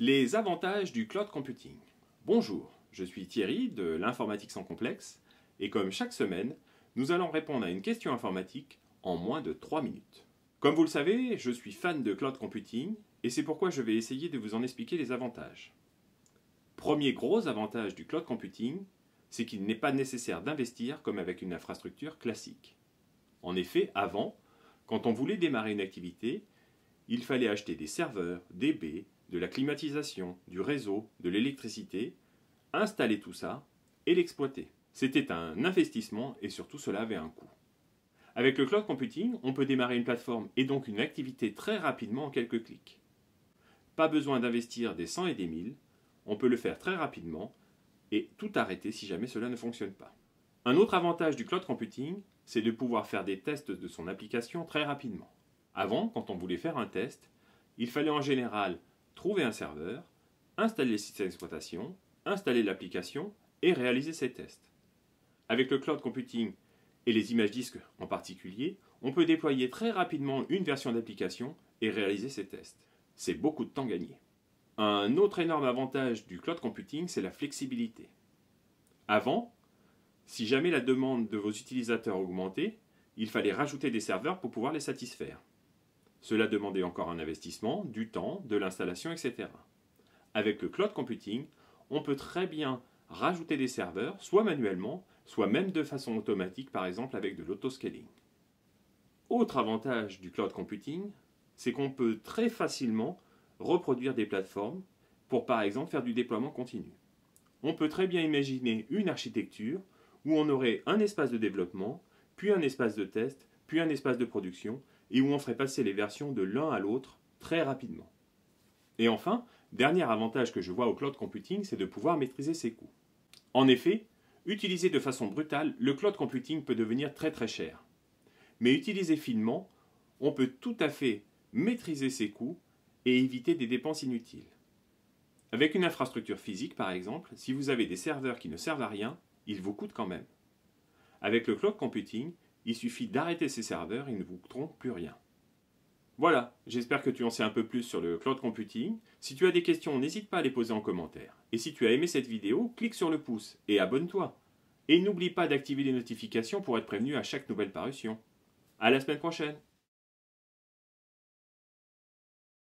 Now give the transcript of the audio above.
Les avantages du cloud computing. Bonjour, je suis Thierry de l'informatique sans complexe et comme chaque semaine, nous allons répondre à une question informatique en moins de 3 minutes. Comme vous le savez, je suis fan de cloud computing et c'est pourquoi je vais essayer de vous en expliquer les avantages. Premier gros avantage du cloud computing, c'est qu'il n'est pas nécessaire d'investir comme avec une infrastructure classique. En effet, avant, quand on voulait démarrer une activité, il fallait acheter des serveurs, des baies, de la climatisation, du réseau, de l'électricité, installer tout ça et l'exploiter. C'était un investissement et surtout cela avait un coût. Avec le cloud computing, on peut démarrer une plateforme et donc une activité très rapidement en quelques clics. Pas besoin d'investir des 100 et des 1000, on peut le faire très rapidement et tout arrêter si jamais cela ne fonctionne pas. Un autre avantage du cloud computing, c'est de pouvoir faire des tests de son application très rapidement. Avant, quand on voulait faire un test, il fallait en général trouver un serveur, installer le système d'exploitation, installer l'application et réaliser ses tests. Avec le cloud computing et les images disques en particulier, on peut déployer très rapidement une version d'application et réaliser ses tests. C'est beaucoup de temps gagné. Un autre énorme avantage du cloud computing, c'est la flexibilité. Avant, si jamais la demande de vos utilisateurs augmentait, il fallait rajouter des serveurs pour pouvoir les satisfaire. Cela demandait encore un investissement, du temps, de l'installation, etc. Avec le cloud computing, on peut très bien rajouter des serveurs, soit manuellement, soit même de façon automatique, par exemple avec de l'autoscaling. Autre avantage du cloud computing, c'est qu'on peut très facilement reproduire des plateformes pour par exemple faire du déploiement continu. On peut très bien imaginer une architecture où on aurait un espace de développement, puis un espace de test, puis un espace de production, et où on ferait passer les versions de l'un à l'autre très rapidement. Et enfin, dernier avantage que je vois au cloud computing, c'est de pouvoir maîtriser ses coûts. En effet, utilisé de façon brutale, le cloud computing peut devenir très très cher. Mais utilisé finement, on peut tout à fait maîtriser ses coûts et éviter des dépenses inutiles. Avec une infrastructure physique, par exemple, si vous avez des serveurs qui ne servent à rien, ils vous coûtent quand même. Avec le cloud computing, il suffit d'arrêter ces serveurs, ils ne vous coûteront plus rien. Voilà, j'espère que tu en sais un peu plus sur le cloud computing. Si tu as des questions, n'hésite pas à les poser en commentaire. Et si tu as aimé cette vidéo, clique sur le pouce et abonne-toi. Et n'oublie pas d'activer les notifications pour être prévenu à chaque nouvelle parution. À la semaine prochaine!